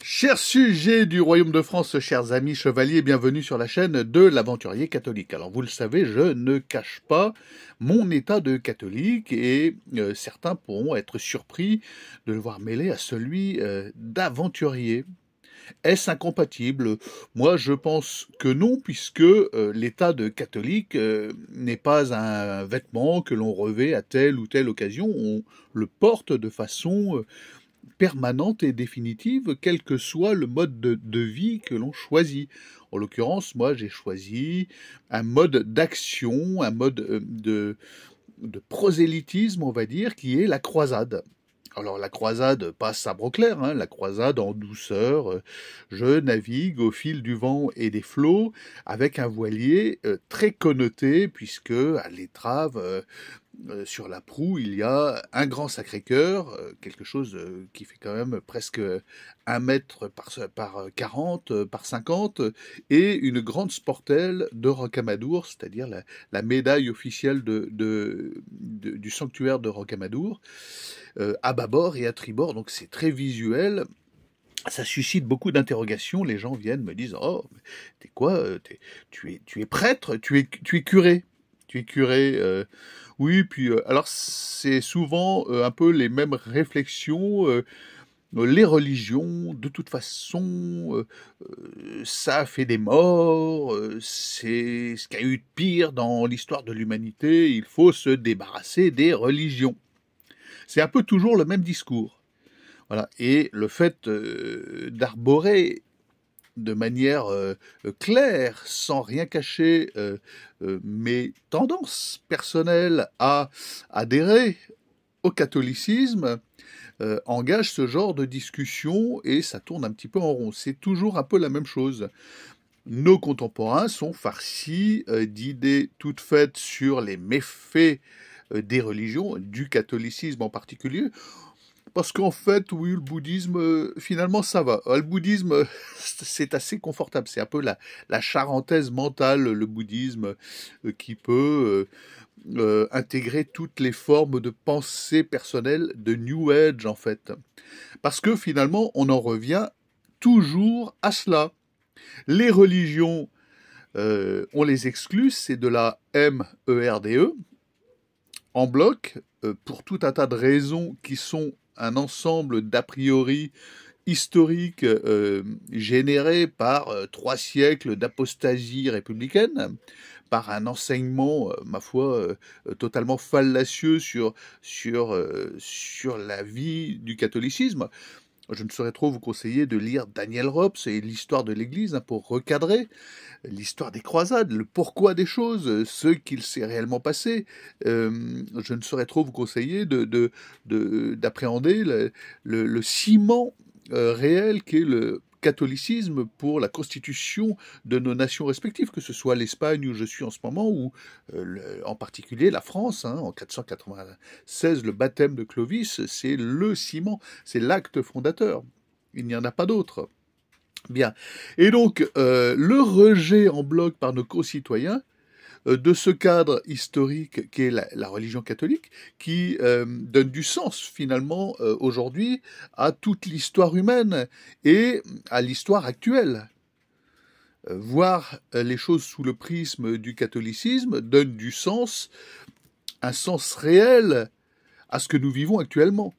Chers sujets du Royaume de France, chers amis chevaliers, bienvenue sur la chaîne de l'Aventurier Catholique. Alors vous le savez, je ne cache pas mon état de catholique et certains pourront être surpris de le voir mêlé à celui d'aventurier. Est-ce incompatible? Moi, je pense que non, puisque l'état de catholique n'est pas un vêtement que l'on revêt à telle ou telle occasion. On le porte de façon permanente et définitive, quel que soit le mode de vie que l'on choisit. En l'occurrence, moi, j'ai choisi un mode d'action, un mode de prosélytisme, on va dire, qui est la croisade. Alors la croisade, pas sabre au clair, hein, la croisade en douceur, je navigue au fil du vent et des flots, avec un voilier très connoté, puisque à l'étrave, sur la proue, il y a un grand Sacré-Cœur, quelque chose qui fait quand même presque 1 mètre par 40, par 50, et une grande sportelle de Rocamadour, c'est-à-dire la médaille officielle du sanctuaire de Rocamadour, à bâbord et à tribord, donc c'est très visuel. Ça suscite beaucoup d'interrogations, les gens viennent, me disent « Oh, t'es quoi, tu es prêtre, tu es curé ?» Tu es curé, oui, puis alors c'est souvent un peu les mêmes réflexions, les religions, de toute façon, ça a fait des morts, c'est ce qu'il y a eu de pire dans l'histoire de l'humanité, il faut se débarrasser des religions. C'est un peu toujours le même discours. Voilà. Et le fait d'arborer de manière claire, sans rien cacher, mes tendances personnelles à adhérer au catholicisme, engage ce genre de discussion et ça tourne un petit peu en rond. C'est toujours un peu la même chose. Nos contemporains sont farcis d'idées toutes faites sur les méfaits des religions, du catholicisme en particulier. Parce qu'en fait, oui, le bouddhisme, finalement, ça va. Le bouddhisme, c'est assez confortable. C'est un peu la charentaise mentale, le bouddhisme, qui peut intégrer toutes les formes de pensée personnelle de New Age, en fait. Parce que finalement, on en revient toujours à cela. Les religions, on les exclut, c'est de la MERDE, en bloc, pour tout un tas de raisons qui sont un ensemble d'a priori historiques générés par 3 siècles d'apostasie républicaine, par un enseignement, ma foi, totalement fallacieux sur la vie du catholicisme. Je ne saurais trop vous conseiller de lire Daniel Rops et l'histoire de l'Église pour recadrer l'histoire des croisades, le pourquoi des choses, ce qu'il s'est réellement passé. Je ne saurais trop vous conseiller d'appréhender le ciment réel qu'est le catholicisme pour la constitution de nos nations respectives, que ce soit l'Espagne où je suis en ce moment, ou en particulier la France. Hein, en 496, le baptême de Clovis, c'est le ciment, c'est l'acte fondateur. Il n'y en a pas d'autre. Bien. Et donc, le rejet en bloc par nos concitoyens de ce cadre historique qu'est la religion catholique, qui donne du sens, finalement, aujourd'hui, à toute l'histoire humaine et à l'histoire actuelle. Voir les choses sous le prisme du catholicisme donne du sens, un sens réel à ce que nous vivons actuellement,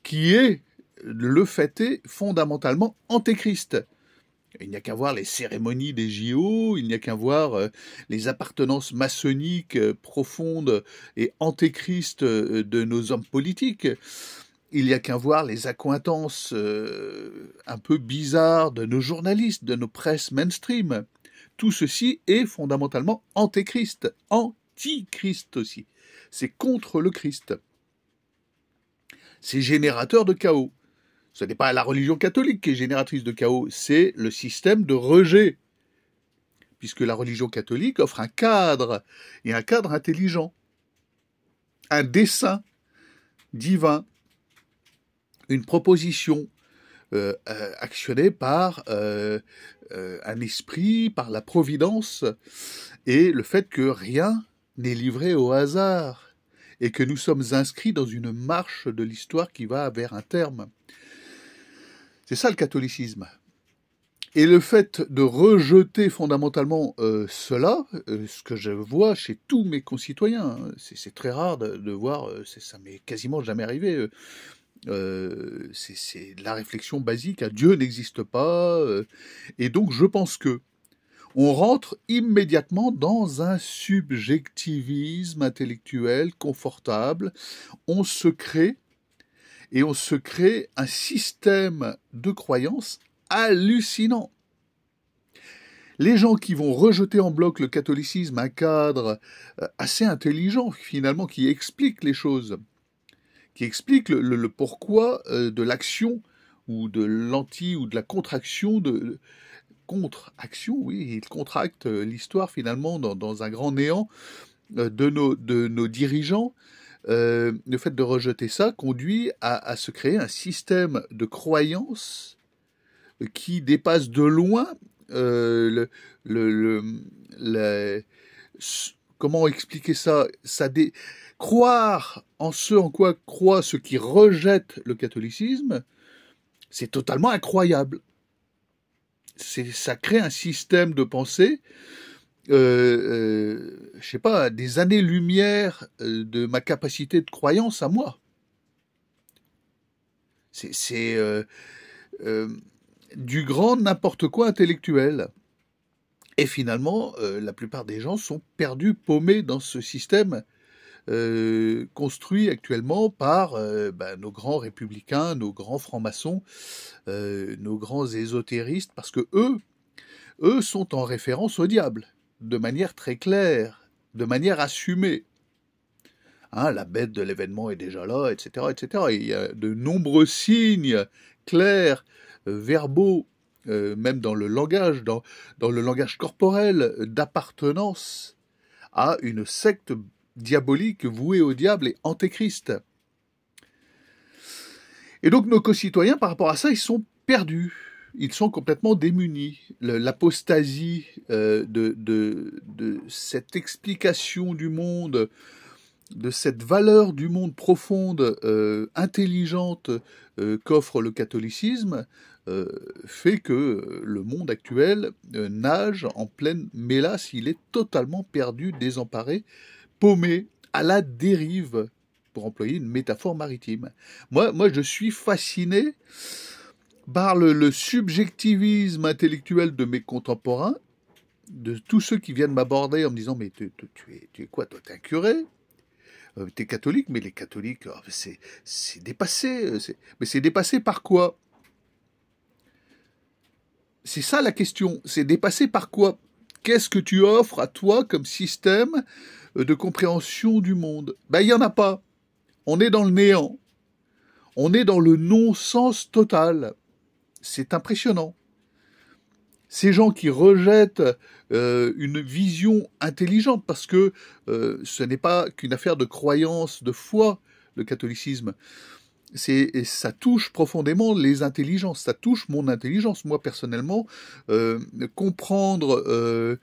qui est, le fait est, fondamentalement antéchrist. Il n'y a qu'à voir les cérémonies des JO, il n'y a qu'à voir les appartenances maçonniques profondes et antéchristes de nos hommes politiques. Il n'y a qu'à voir les accointances un peu bizarres de nos journalistes, de nos presses mainstream. Tout ceci est fondamentalement antéchrist, antichrist aussi. C'est contre le Christ. C'est générateur de chaos. Ce n'est pas la religion catholique qui est génératrice de chaos, c'est le système de rejet. Puisque la religion catholique offre un cadre, et un cadre intelligent, un dessein divin, une proposition actionnée par un esprit, par la providence, et le fait que rien n'est livré au hasard, et que nous sommes inscrits dans une marche de l'histoire qui va vers un terme. C'est ça le catholicisme. Et le fait de rejeter fondamentalement cela, ce que je vois chez tous mes concitoyens, hein, c'est très rare de voir, ça m'est quasiment jamais arrivé, c'est de la réflexion basique, hein, Dieu n'existe pas, et donc je pense que on rentre immédiatement dans un subjectivisme intellectuel confortable, on se crée un système de croyances hallucinant. Les gens qui vont rejeter en bloc le catholicisme, un cadre assez intelligent finalement, qui explique les choses, qui explique le pourquoi de l'action ou de l'anti ou de la contre-action, contre-action, oui, il contracte l'histoire finalement dans un grand néant de nos dirigeants. Le fait de rejeter ça conduit à se créer un système de croyances qui dépasse de loin comment expliquer ça, croire en ce en quoi croient ceux qui rejettent le catholicisme, c'est totalement incroyable. Ça crée un système de pensée, je sais pas, des années-lumière de ma capacité de croyance à moi. C'est du grand n'importe quoi intellectuel. Et finalement, la plupart des gens sont perdus, paumés dans ce système construit actuellement par nos grands républicains, nos grands francs-maçons, nos grands ésotéristes, parce que eux sont en référence au diable, de manière très claire, de manière assumée. Hein, la bête de l'événement est déjà là, etc., etc. Et il y a de nombreux signes clairs, verbaux, même dans le langage, dans le langage corporel, d'appartenance à une secte diabolique vouée au diable et antéchrist. Et donc nos concitoyens, par rapport à ça, ils sont perdus. Ils sont complètement démunis. L'apostasie de cette explication du monde, de cette valeur du monde profonde, intelligente qu'offre le catholicisme, fait que le monde actuel nage en pleine mélasse. Il est totalement perdu, désemparé, paumé, à la dérive, pour employer une métaphore maritime. Moi je suis fasciné par le subjectivisme intellectuel de mes contemporains, de tous ceux qui viennent m'aborder en me disant « Mais tu es quoi, toi, t'es un curé ? T'es catholique ?» Mais les catholiques, oh, c'est dépassé. Mais c'est dépassé par quoi? C'est ça la question. C'est dépassé par quoi? Qu'est-ce que tu offres à toi comme système de compréhension du monde? Ben, il n'y en a pas. On est dans le néant. On est dans le non-sens total. C'est impressionnant. Ces gens qui rejettent une vision intelligente, parce que ce n'est pas qu'une affaire de croyance, de foi, le catholicisme. Ça touche profondément les intelligences, ça touche mon intelligence. Moi, personnellement, comprendre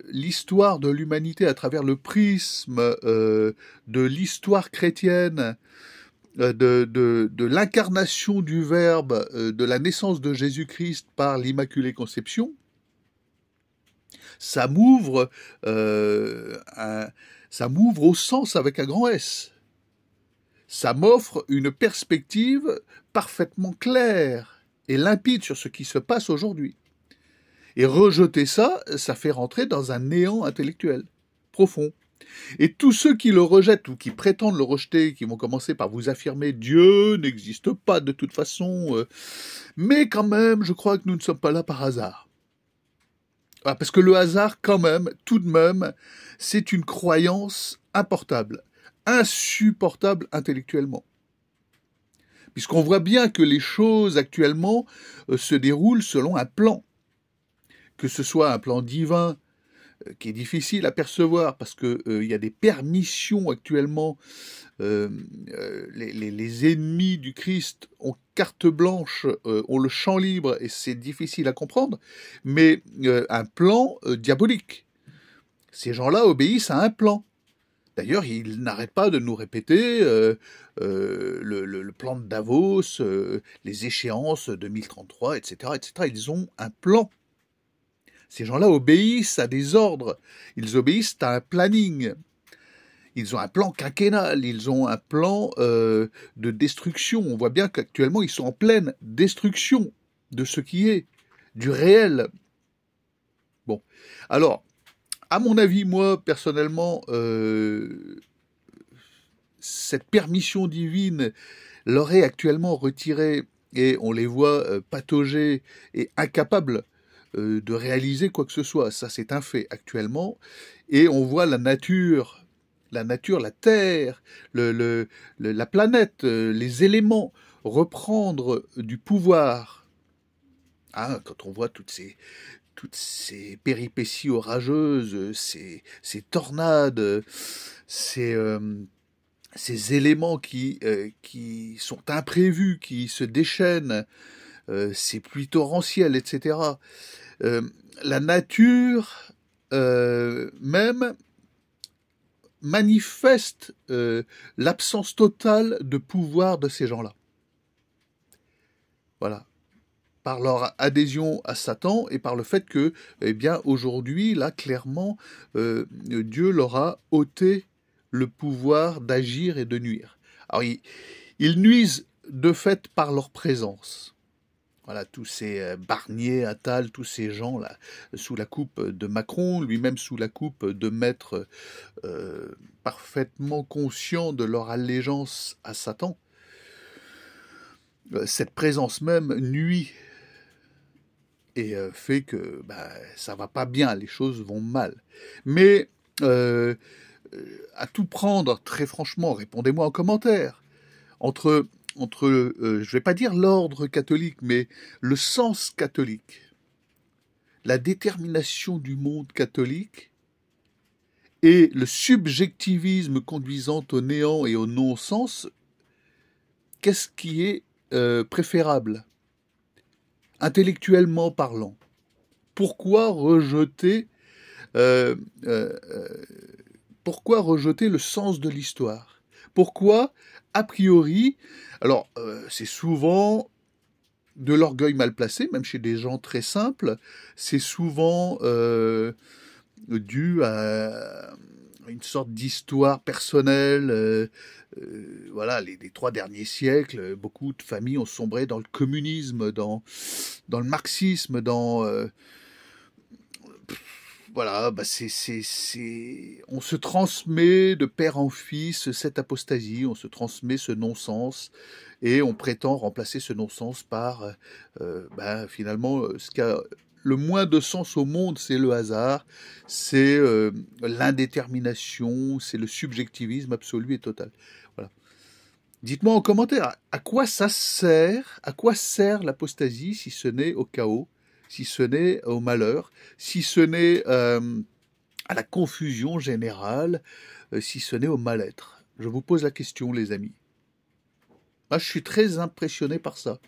l'histoire de l'humanité à travers le prisme de l'histoire chrétienne, de l'incarnation du Verbe, de la naissance de Jésus-Christ par l'Immaculée Conception, ça m'ouvre au sens avec un grand S. Ça m'offre une perspective parfaitement claire et limpide sur ce qui se passe aujourd'hui. Et rejeter ça, ça fait rentrer dans un néant intellectuel profond. Et tous ceux qui le rejettent ou qui prétendent le rejeter, qui vont commencer par vous affirmer « Dieu n'existe pas de toute façon, mais quand même, je crois que nous ne sommes pas là par hasard. » Parce que le hasard, quand même, tout de même, c'est une croyance importable, insupportable intellectuellement. Puisqu'on voit bien que les choses actuellement se déroulent selon un plan. Que ce soit un plan divin, qui est difficile à percevoir parce que y a des permissions actuellement. Les ennemis du Christ ont carte blanche, ont le champ libre et c'est difficile à comprendre, mais un plan diabolique. Ces gens-là obéissent à un plan. D'ailleurs, il n'arrête pas de nous répéter le plan de Davos, les échéances 2033, etc., etc. Ils ont un plan. Ces gens-là obéissent à des ordres. Ils obéissent à un planning. Ils ont un plan quinquennal. Ils ont un plan de destruction. On voit bien qu'actuellement, ils sont en pleine destruction de ce qui est, du réel. Bon. Alors, à mon avis, moi, personnellement, cette permission divine leur est actuellement retirée et on les voit patauger et incapables de réaliser quoi que ce soit. Ça, c'est un fait actuellement. Et on voit la nature, la Terre, la planète, les éléments reprendre du pouvoir. Hein, quand on voit toutes ces péripéties orageuses, ces tornades, ces éléments qui sont imprévus, qui se déchaînent, ces pluies torrentielles, etc. La nature même manifeste l'absence totale de pouvoir de ces gens-là. Voilà. Par leur adhésion à Satan et par le fait que, eh bien, aujourd'hui, là, clairement, Dieu leur a ôté le pouvoir d'agir et de nuire. Alors, ils nuisent de fait par leur présence. Voilà, tous ces Barnier, Attal, tous ces gens-là, sous la coupe de Macron, lui-même sous la coupe de maîtres parfaitement conscients de leur allégeance à Satan. Cette présence même nuit et fait que ça va pas bien, les choses vont mal. Mais à tout prendre, très franchement, répondez-moi en commentaire, entre je vais pas dire l'ordre catholique, mais le sens catholique, la détermination du monde catholique et le subjectivisme conduisant au néant et au non-sens, qu'est-ce qui est préférable, intellectuellement parlant? Pourquoi rejeter le sens de l'histoire? Pourquoi, a priori, alors c'est souvent de l'orgueil mal placé, même chez des gens très simples, c'est souvent dû à une sorte d'histoire personnelle. Voilà, les 3 derniers siècles, beaucoup de familles ont sombré dans le communisme, dans le marxisme, dans... voilà, on se transmet de père en fils cette apostasie, on se transmet ce non-sens, et on prétend remplacer ce non-sens par, finalement, ce qui a le moins de sens au monde, c'est le hasard, c'est l'indétermination, c'est le subjectivisme absolu et total. Voilà. Dites-moi en commentaire, à quoi ça sert, à quoi sert l'apostasie si ce n'est au chaos, si ce n'est au malheur, si ce n'est à la confusion générale, si ce n'est au mal-être? Je vous pose la question, les amis. Moi, je suis très impressionné par ça.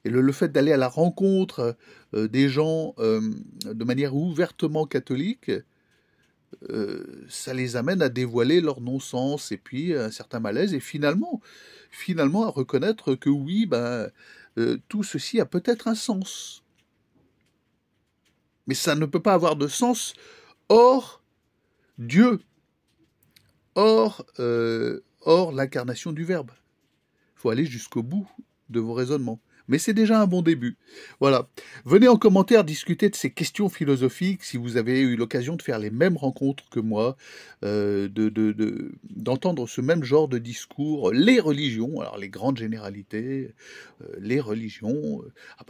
Et le fait d'aller à la rencontre des gens de manière ouvertement catholique, ça les amène à dévoiler leur non-sens et puis un certain malaise, et finalement à reconnaître que oui, tout ceci a peut-être un sens. Mais ça ne peut pas avoir de sens hors Dieu, hors l'incarnation du Verbe. Il faut aller jusqu'au bout de vos raisonnements. Mais c'est déjà un bon début. Voilà. Venez en commentaire discuter de ces questions philosophiques, si vous avez eu l'occasion de faire les mêmes rencontres que moi, d'entendre ce même genre de discours, les religions, alors les grandes généralités, les religions,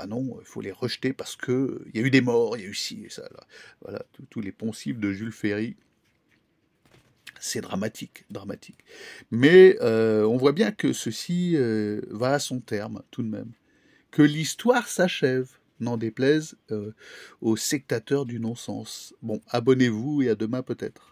non, il faut les rejeter parce que il y a eu des morts, il y a eu ci et ça, là. Voilà, tous les poncifs de Jules Ferry. C'est dramatique, dramatique. Mais on voit bien que ceci va à son terme, tout de même. Que l'histoire s'achève, n'en déplaise aux sectateurs du non-sens. Bon, abonnez-vous et à demain peut-être.